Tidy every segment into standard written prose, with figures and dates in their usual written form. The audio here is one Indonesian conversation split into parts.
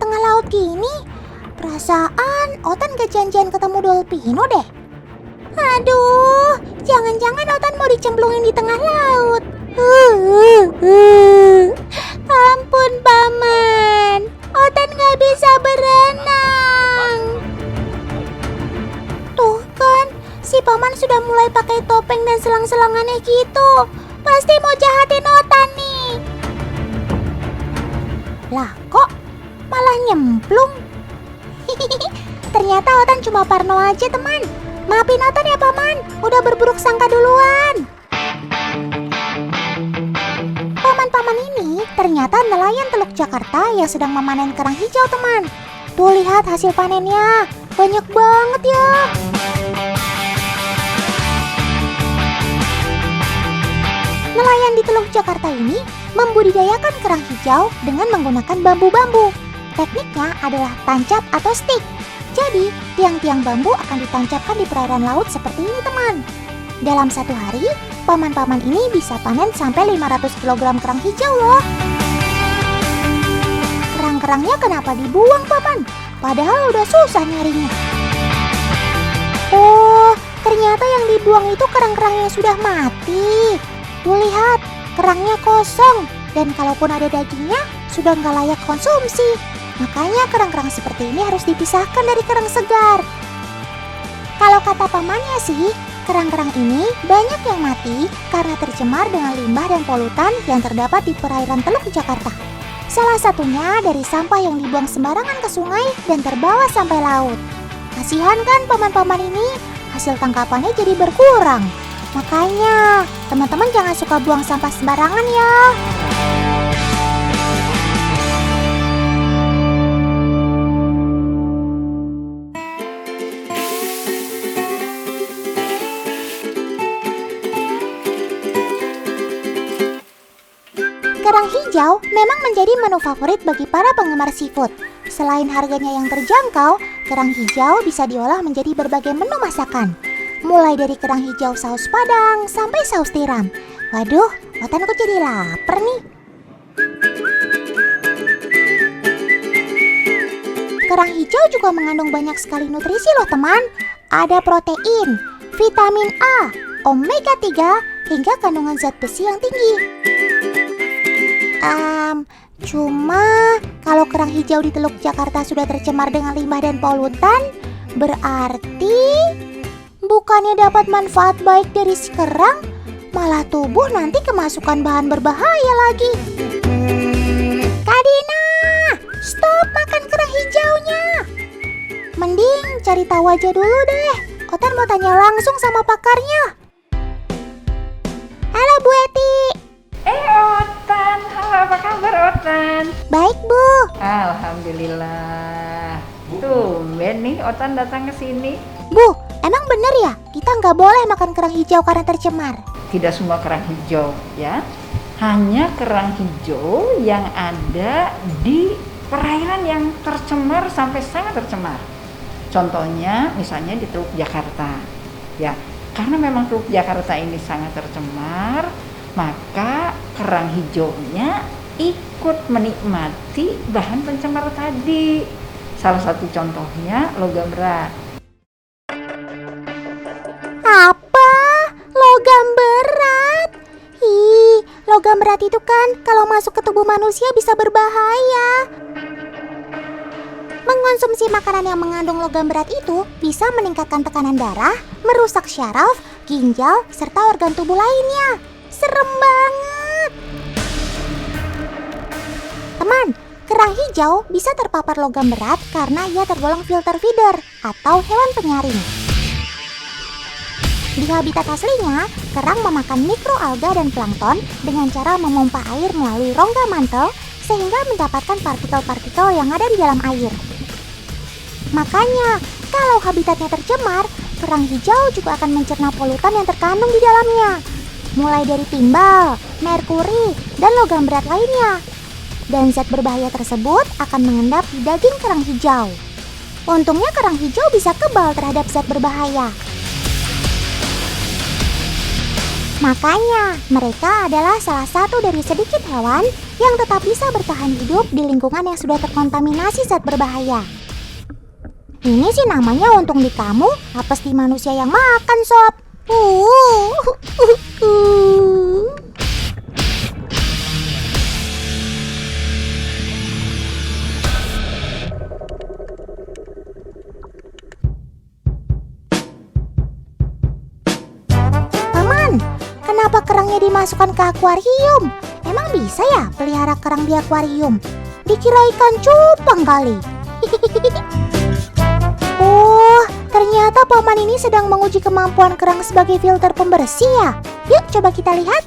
tengah laut gini? Perasaan Otan gak janjian ketemu Dolpino deh. Aduh, jangan-jangan Otan mau dicemplungin di tengah laut. Ampun Paman, Otan gak bisa berenang. Tuh kan, si Paman sudah mulai pakai topeng dan selang-selangannya gitu. Pasti mau jahatin Otan nih. Lah kok malah nyemplung? Ternyata Otan cuma parno aja teman. Maafin Otan ya Paman, udah berburuk sangka duluan. Paman-paman ini ternyata nelayan Teluk Jakarta yang sedang memanen kerang hijau teman. Tuh lihat hasil panennya, banyak banget ya. Nelayan di Teluk Jakarta ini membudidayakan kerang hijau dengan menggunakan bambu-bambu. Tekniknya adalah tancap atau stick. Jadi, tiang-tiang bambu akan ditancapkan di perairan laut seperti ini teman. Dalam satu hari, paman-paman ini bisa panen sampai 500 kg kerang hijau loh. Kerang-kerangnya kenapa dibuang Paman? Padahal udah susah nyarinya. Oh, ternyata yang dibuang itu kerang-kerang yang sudah mati. Tuh lihat, kerangnya kosong. Dan kalaupun ada dagingnya, sudah nggak layak konsumsi. Makanya kerang-kerang seperti ini harus dipisahkan dari kerang segar. Kalau kata pamannya sih, kerang-kerang ini banyak yang mati karena tercemar dengan limbah dan polutan yang terdapat di perairan Teluk Jakarta. Salah satunya dari sampah yang dibuang sembarangan ke sungai dan terbawa sampai laut. Kasihan kan paman-paman ini, hasil tangkapannya jadi berkurang. Makanya, teman-teman jangan suka buang sampah sembarangan ya. Kerang hijau memang menjadi menu favorit bagi para penggemar seafood. Selain harganya yang terjangkau, kerang hijau bisa diolah menjadi berbagai menu masakan. Mulai dari kerang hijau saus padang sampai saus tiram. Waduh, Otan kok jadi lapar nih. Kerang hijau juga mengandung banyak sekali nutrisi loh teman. Ada protein, vitamin A, omega 3, hingga kandungan zat besi yang tinggi. Cuma kalau kerang hijau di Teluk Jakarta sudah tercemar dengan limbah dan polutan, berarti bukannya dapat manfaat baik dari si kerang, malah tubuh nanti kemasukan bahan berbahaya lagi. Kak Dina, stop makan kerang hijaunya. Mending cari tahu aja dulu deh. Otan mau tanya langsung sama pakarnya. Halo Bu Eti. Otan, halo, apa kabar Otan? Baik Bu. Alhamdulillah. Tumben nih Otan datang ke sini. Bu, emang bener ya kita nggak boleh makan kerang hijau karena tercemar? Tidak semua kerang hijau ya, hanya kerang hijau yang ada di perairan yang tercemar sampai sangat tercemar. Contohnya misalnya di Teluk Jakarta ya, karena memang Teluk Jakarta ini sangat tercemar, maka kerang hijaunya ikut menikmati bahan pencemar tadi. Salah satu contohnya logam berat. Apa? Logam berat? Logam berat itu kan kalau masuk ke tubuh manusia bisa berbahaya. Mengonsumsi makanan yang mengandung logam berat itu bisa meningkatkan tekanan darah, merusak syaraf, ginjal, serta organ tubuh lainnya. Serem banget. Teman, kerang hijau bisa terpapar logam berat karena ia tergolong filter feeder atau hewan penyaring. Di habitat aslinya, kerang memakan mikroalga dan plankton dengan cara memompa air melalui rongga mantel sehingga mendapatkan partikel-partikel yang ada di dalam air. Makanya, kalau habitatnya tercemar, kerang hijau juga akan mencerna polutan yang terkandung di dalamnya. Mulai dari timbal, merkuri, dan logam berat lainnya. Dan zat berbahaya tersebut akan mengendap di daging kerang hijau. Untungnya kerang hijau bisa kebal terhadap zat berbahaya. Makanya, mereka adalah salah satu dari sedikit hewan yang tetap bisa bertahan hidup di lingkungan yang sudah terkontaminasi zat berbahaya. Ini sih namanya untung di kamu, apes di manusia yang makan, Sob. Paman, kenapa kerangnya dimasukkan ke akuarium? Emang bisa ya pelihara kerang di akuarium? Dikira ikan cupang kali. Oh, ternyata paman ini sedang menguji kemampuan kerang sebagai filter pembersih ya. Yuk coba kita lihat.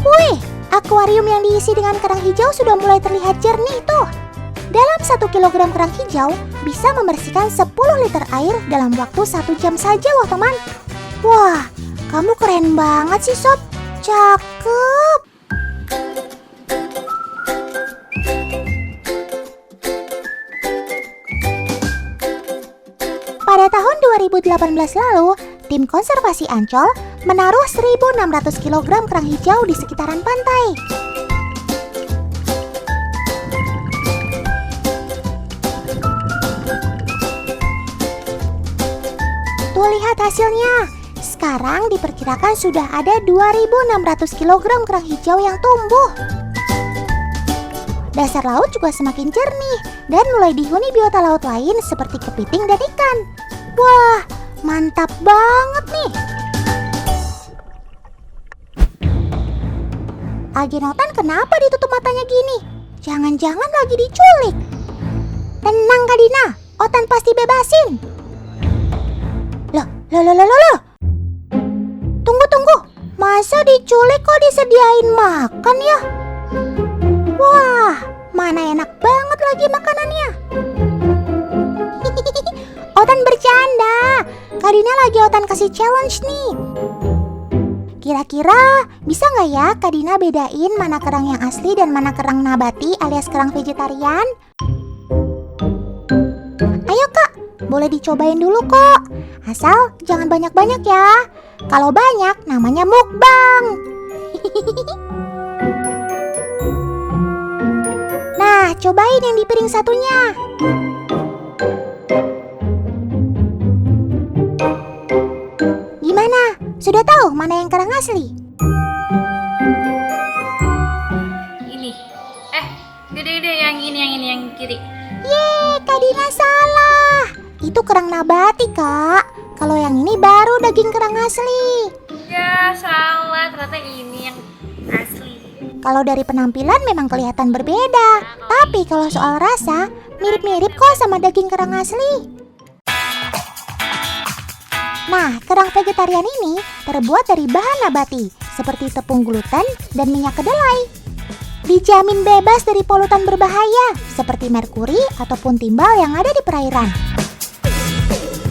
Wih, akuarium yang diisi dengan kerang hijau sudah mulai terlihat jernih tuh. Dalam 1 kilogram kerang hijau bisa membersihkan 10 liter air dalam waktu 1 jam saja loh teman. Wah, kamu keren banget sih Sob. Cakep. Pada tahun 2018 lalu, tim konservasi Ancol menaruh 1.600 kg kerang hijau di sekitaran pantai. Tuh lihat hasilnya. Sekarang diperkirakan sudah ada 2.600 kg kerang hijau yang tumbuh. Dasar laut juga semakin jernih dan mulai dihuni biota laut lain seperti kepiting dan ikan. Wah, mantap banget nih. Algenotan kenapa ditutup matanya gini? Jangan-jangan lagi diculik. Tenang Kak Dina, Otan pasti bebasin. Loh. Tunggu. Masa diculik kok disediain makan ya? Wah, mana enak banget lagi makanannya. Otan bercanda. Kak Dina lagi Otan kasih challenge nih. Kira-kira bisa nggak ya Kak Dina bedain mana kerang yang asli dan mana kerang nabati alias kerang vegetarian? Ayo Kak, boleh dicobain dulu kok. Asal jangan banyak-banyak ya. Kalau banyak namanya mukbang. Nah, cobain yang di piring satunya. Gimana? Sudah tahu mana yang kerang asli? Ini. Gede-gede yang ini yang kiri. Yeay, Kak Dina salah. Itu kerang nabati, Kak. Kalau yang ini baru daging kerang asli. Ya, salah. Ternyata ini yang asli. Kalau dari penampilan memang kelihatan berbeda. Tapi kalau soal rasa, mirip-mirip kok sama daging kerang asli. Nah, kerang vegetarian ini terbuat dari bahan nabati, seperti tepung gluten dan minyak kedelai. Dijamin bebas dari polutan berbahaya, seperti merkuri ataupun timbal yang ada di perairan.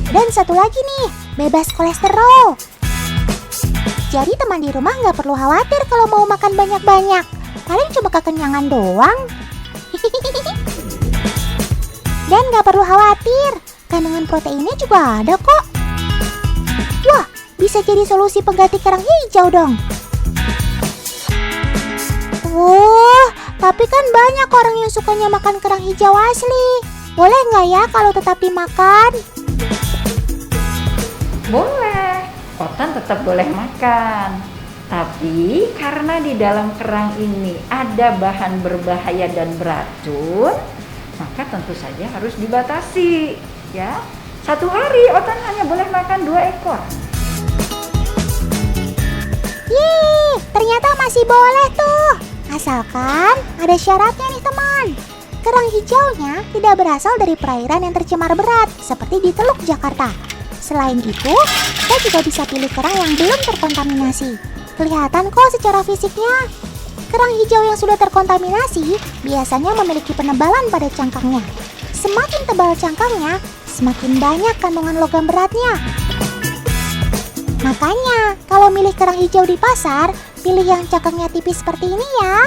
Dan satu lagi nih, bebas kolesterol. Jadi teman di rumah nggak perlu khawatir kalau mau makan banyak-banyak. Paling cuma kekenyangan doang. Dan nggak perlu khawatir, kandungan proteinnya juga ada kok. Wah, bisa jadi solusi pengganti kerang hijau dong. Tapi kan banyak orang yang sukanya makan kerang hijau asli. Boleh nggak ya kalau tetap dimakan? Boleh, Otan tetap boleh makan. Tapi karena di dalam kerang ini ada bahan berbahaya dan beracun, maka tentu saja harus dibatasi, ya. 1 hari Otan hanya boleh makan 2 ekor. Yeay, ternyata masih boleh tuh. Asalkan ada syaratnya nih teman. Kerang hijaunya tidak berasal dari perairan yang tercemar berat, seperti di Teluk Jakarta. Selain itu, kita juga bisa pilih kerang yang belum terkontaminasi. Kelihatan kok secara fisiknya. Kerang hijau yang sudah terkontaminasi biasanya memiliki penebalan pada cangkangnya. Semakin tebal cangkangnya, semakin banyak kandungan logam beratnya. Makanya, kalau milih kerang hijau di pasar, pilih yang cangkangnya tipis seperti ini ya.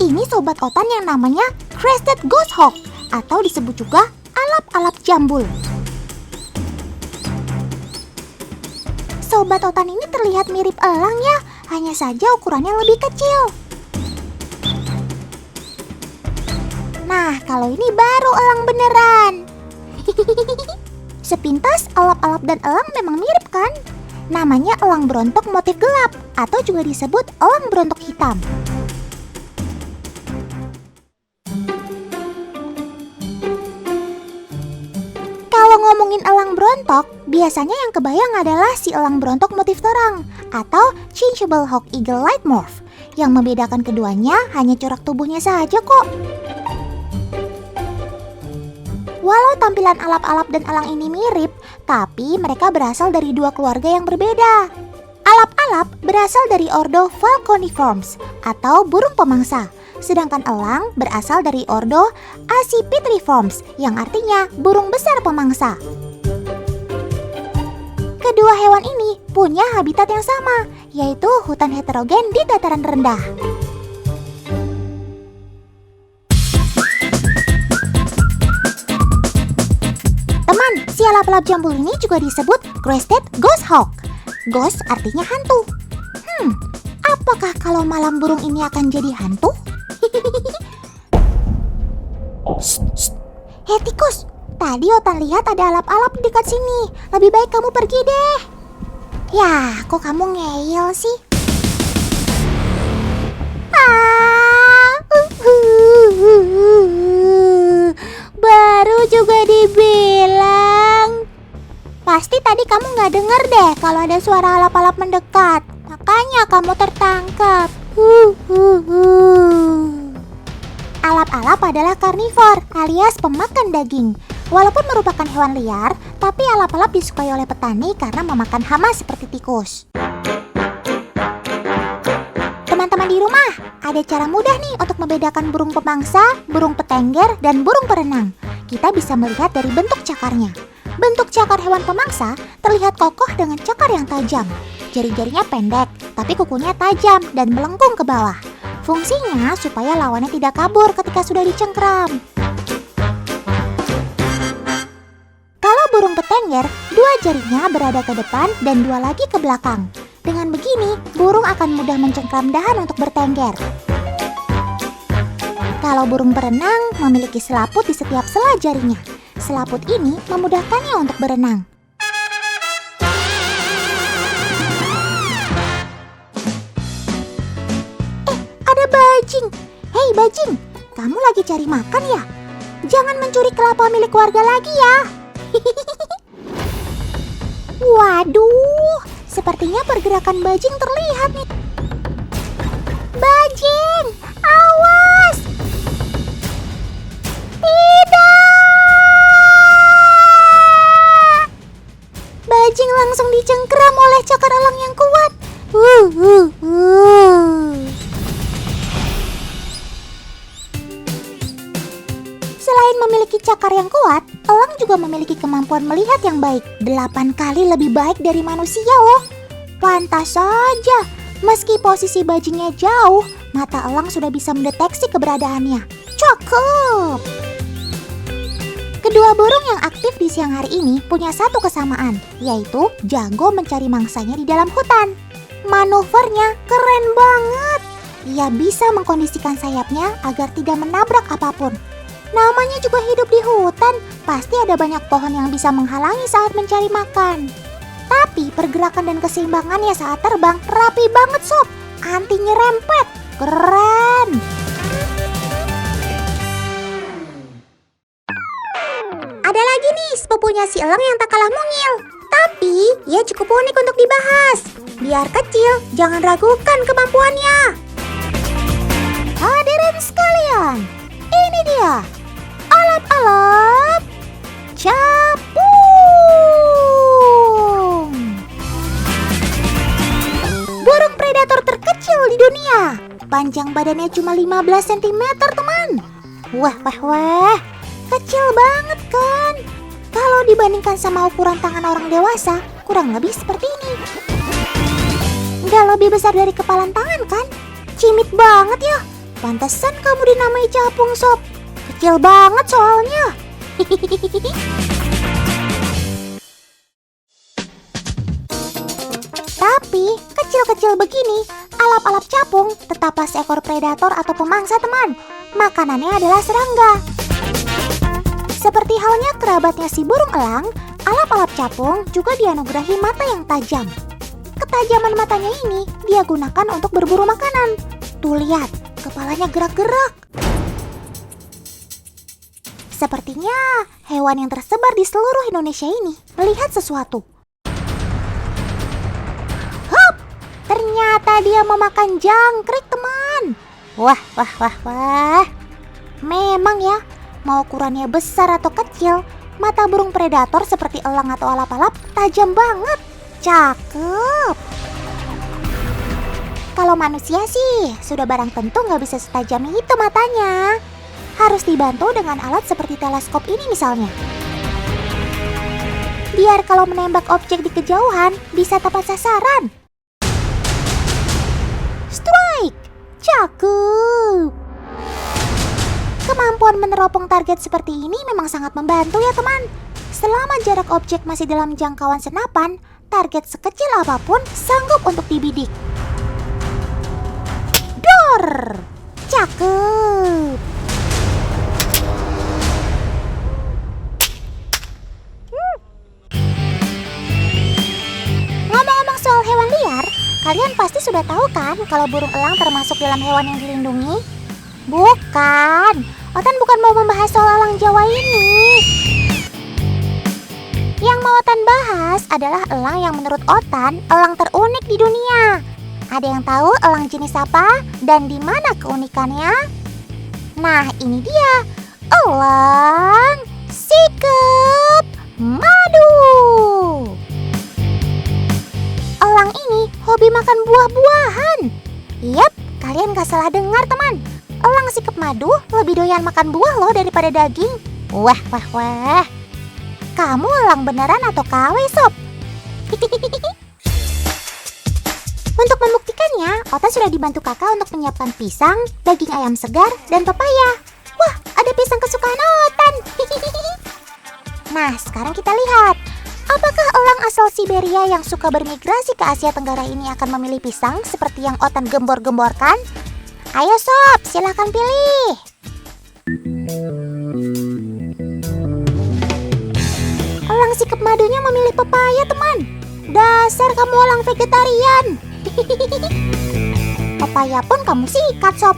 Ini sobat otan yang namanya crested goshawk atau disebut juga alap-alap jambul. Sobat otan ini terlihat mirip elang ya, hanya saja ukurannya lebih kecil. Nah, kalau ini baru elang beneran. Sepintas alap-alap dan elang memang mirip kan? Namanya elang berontok motif gelap atau juga disebut elang berontok hitam. Kalau ngomongin elang berontok, biasanya yang kebayang adalah si elang berontok motif terang atau changeable hawk eagle light morph. Yang membedakan keduanya hanya corak tubuhnya saja kok. Walau tampilan alap-alap dan elang ini mirip, tapi mereka berasal dari dua keluarga yang berbeda. Alap-alap berasal dari ordo Falconiformes atau burung pemangsa, sedangkan elang berasal dari ordo Accipitriformes yang artinya burung besar pemangsa. Kedua hewan ini punya habitat yang sama, yaitu hutan heterogen di dataran rendah. Si alap-alap jambul ini juga disebut crested goshawk. Ghost artinya hantu. Apakah kalau malam burung ini akan jadi hantu? Hei tikus, tadi Otan lihat ada alap-alap di dekat sini. Lebih baik kamu pergi deh. Ya, kok kamu ngeyel sih? Baru juga dibilang. Pasti tadi kamu nggak dengar deh kalau ada suara alap-alap mendekat. Makanya kamu tertangkap. Alap-alap adalah karnivor alias pemakan daging. Walaupun merupakan hewan liar, tapi alap-alap disukai oleh petani karena memakan hama seperti tikus. Teman-teman di rumah, ada cara mudah nih untuk membedakan burung pemangsa, burung petengger, dan burung perenang. Kita bisa melihat dari bentuk cakarnya. Bentuk cakar hewan pemangsa terlihat kokoh dengan cakar yang tajam. Jari-jarinya pendek, tapi kukunya tajam dan melengkung ke bawah. Fungsinya supaya lawannya tidak kabur ketika sudah dicengkram. Kalau burung petengger, dua jarinya berada ke depan dan dua lagi ke belakang. Dengan begini, burung akan mudah mencengkram dahan untuk bertengger. Kalau burung berenang memiliki selaput di setiap sela jarinya. Selaput ini memudahkannya untuk berenang. Ada bajing. Hei bajing, kamu lagi cari makan ya? Jangan mencuri kelapa milik warga lagi ya. Waduh, sepertinya pergerakan bajing terlihat nih. Bajing, awas! Tidak! Bajing langsung dicengkram oleh cakar elang yang kuat. Selain memiliki cakar yang kuat, elang juga memiliki kemampuan melihat yang baik, 8 kali lebih baik dari manusia loh. Pantas saja, meski posisi bajingnya jauh, mata elang sudah bisa mendeteksi keberadaannya. Cakep! Kedua burung yang aktif di siang hari ini punya satu kesamaan, yaitu jago mencari mangsanya di dalam hutan. Manuvernya keren banget. Ia bisa mengkondisikan sayapnya agar tidak menabrak apapun. Namanya juga hidup di hutan, pasti ada banyak pohon yang bisa menghalangi saat mencari makan. Tapi pergerakan dan keseimbangannya saat terbang rapi banget sob, anti nyerempet, keren. Ada lagi nih sepupunya si elang yang tak kalah mungil, tapi ia cukup unik untuk dibahas. Biar kecil, jangan ragukan kemampuannya. Hadirin sekalian, ini dia alap-alap capung. Burung predator terkecil di dunia. Panjang badannya cuma 15 cm teman. Wah, kecil banget kan? Kalau dibandingkan sama ukuran tangan orang dewasa, kurang lebih seperti ini. Nggak lebih besar dari kepalan tangan kan? Cimit banget ya. Pantesan kamu dinamai capung, Sob. Kecil banget soalnya. Tapi kecil-kecil begini, alap-alap capung tetaplah seekor predator atau pemangsa, teman. Makanannya adalah serangga. Seperti halnya kerabatnya si burung elang, alap-alap capung juga dianugerahi mata yang tajam. Ketajaman matanya ini dia gunakan untuk berburu makanan. Tuh lihat, kepalanya gerak-gerak. Sepertinya hewan yang tersebar di seluruh Indonesia ini melihat sesuatu. Hop! Ternyata dia memakan jangkrik, teman. Wah. Memang ya, mau ukurannya besar atau kecil, mata burung predator seperti elang atau alap-alap tajam banget. Cakep. Kalau manusia sih, sudah barang tentu nggak bisa setajam itu matanya. Harus dibantu dengan alat seperti teleskop ini misalnya. Biar kalau menembak objek di kejauhan, bisa tepat sasaran. Strike! Cakep! Kemampuan meneropong target seperti ini memang sangat membantu ya teman. Selama jarak objek masih dalam jangkauan senapan, target sekecil apapun sanggup untuk dibidik. Dor! Cakep! Ngomong-ngomong soal hewan liar, kalian pasti sudah tahu kan kalau burung elang termasuk dalam hewan yang dilindungi? Bukan, Otan bukan mau membahas soal elang Jawa ini. Yang mau Otan bahas adalah elang yang menurut Otan elang terunik di dunia. Ada yang tahu elang jenis apa dan di mana keunikannya? Nah, ini dia, elang sikep madu. Elang ini hobi makan buah-buahan. Yap, kalian gak salah dengar teman. Elang sikep madu lebih doyan makan buah loh daripada daging. Wah. Kamu elang beneran atau KW, Sob? Untuk membuktikannya, Otan sudah dibantu kakak untuk menyiapkan pisang, daging ayam segar, dan pepaya. Wah, ada pisang kesukaan Otan. Nah, sekarang kita lihat. Apakah elang asal Siberia yang suka bermigrasi ke Asia Tenggara ini akan memilih pisang seperti yang Otan gembor-gemborkan? Ayo Sob, silahkan pilih. Elang sikep madunya memilih pepaya, teman. Dasar kamu elang vegetarian. Pepaya pun kamu sikat, Sob.